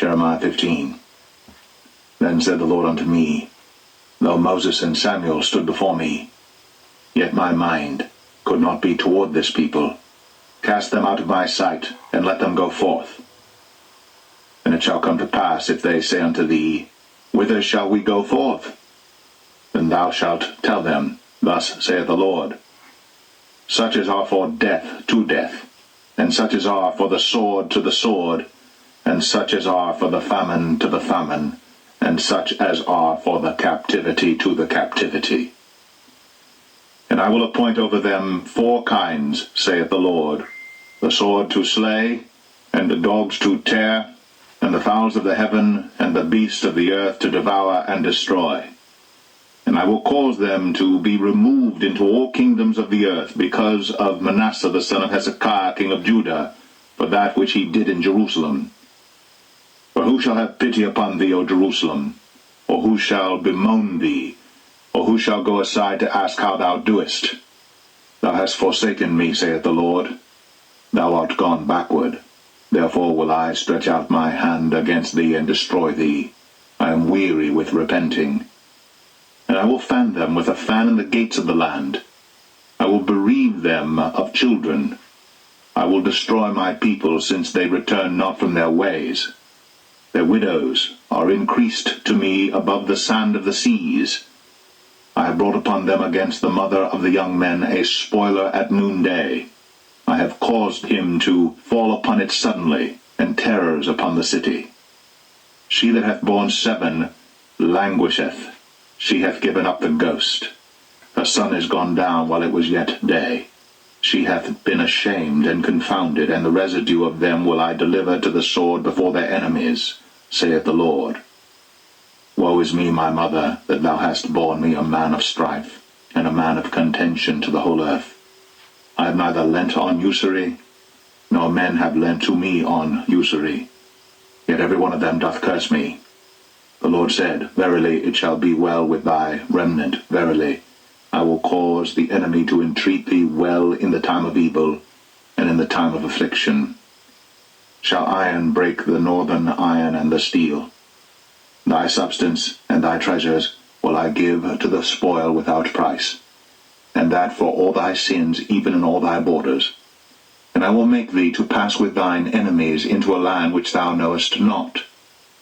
Jeremiah-15. Then said the Lord unto me, Though Moses and Samuel stood before me, yet my mind could not be toward this people. Cast them out of my sight, and let them go forth. And it shall come to pass, if they say unto thee, Whither shall we go forth? Then thou shalt tell them, Thus saith the Lord, Such as are for death to death, and such as are for the sword to the sword, and such as are for the famine to the famine, and such as are for the captivity to the captivity. And I will appoint over them 4 kinds, saith the Lord, the sword to slay, and the dogs to tear, and the fowls of the heaven, and the beasts of the earth to devour and destroy. And I will cause them to be removed into all kingdoms of the earth, because of Manasseh the son of Hezekiah king of Judah, for that which he did in Jerusalem. For who shall have pity upon thee, O Jerusalem? Or who shall bemoan thee? Or who shall go aside to ask how thou doest? Thou hast forsaken me, saith the Lord. Thou art gone backward. Therefore will I stretch out my hand against thee and destroy thee. I am weary with repenting. And I will fan them with a fan in the gates of the land. I will bereave them of children. I will destroy my people, since they return not from their ways. Their widows are increased to me above the sand of the seas. I have brought upon them against the mother of the young men a spoiler at noonday. I have caused him to fall upon it suddenly, and terrors upon the city. She that hath borne 7 languisheth. She hath given up the ghost. Her sun is gone down while it was yet day. She hath been ashamed and confounded, and the residue of them will I deliver to the sword before their enemies, saith the Lord. Woe is me, my mother, that thou hast borne me a man of strife, and a man of contention to the whole earth. I have neither lent on usury, nor men have lent to me on usury. Yet every one of them doth curse me. The Lord said, Verily it shall be well with thy remnant. Verily I will cause the enemy to entreat thee well in the time of evil, and in the time of affliction. Shall iron break the northern iron and the steel? Thy substance and thy treasures will I give to the spoil without price, and that for all thy sins, even in all thy borders. And I will make thee to pass with thine enemies into a land which thou knowest not.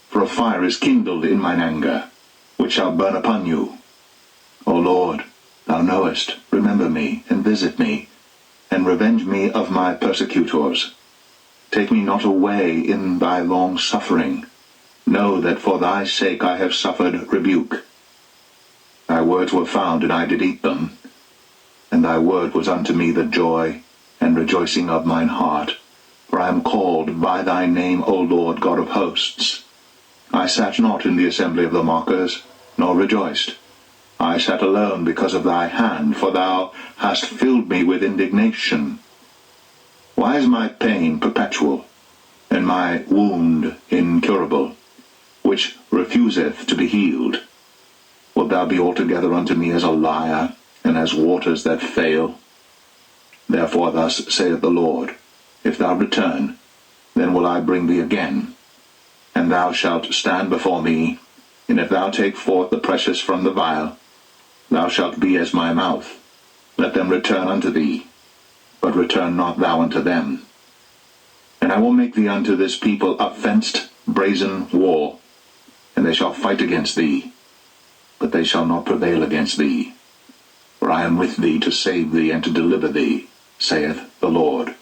For a fire is kindled in mine anger, which shall burn upon you. O Lord, thou knowest, remember me, and visit me, and revenge me of my persecutors. Take me not away in thy long suffering. Know that for thy sake I have suffered rebuke. Thy words were found, and I did eat them. And thy word was unto me the joy and rejoicing of mine heart. For I am called by thy name, O Lord God of hosts. I sat not in the assembly of the mockers, nor rejoiced. I sat alone because of thy hand, for thou hast filled me with indignation. Why is my pain perpetual, and my wound incurable, which refuseth to be healed? Wilt thou be altogether unto me as a liar, and as waters that fail? Therefore thus saith the Lord, If thou return, then will I bring thee again, and thou shalt stand before me, and if thou take forth the precious from the vial, thou shalt be as my mouth. Let them return unto thee, but return not thou unto them. And I will make thee unto this people a fenced, brazen wall, and they shall fight against thee, but they shall not prevail against thee. For I am with thee to save thee and to deliver thee, saith the Lord.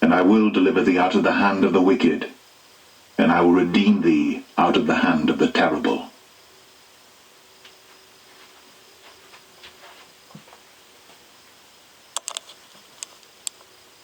And I will deliver thee out of the hand of the wicked, and I will redeem thee out of the hand of the terrible.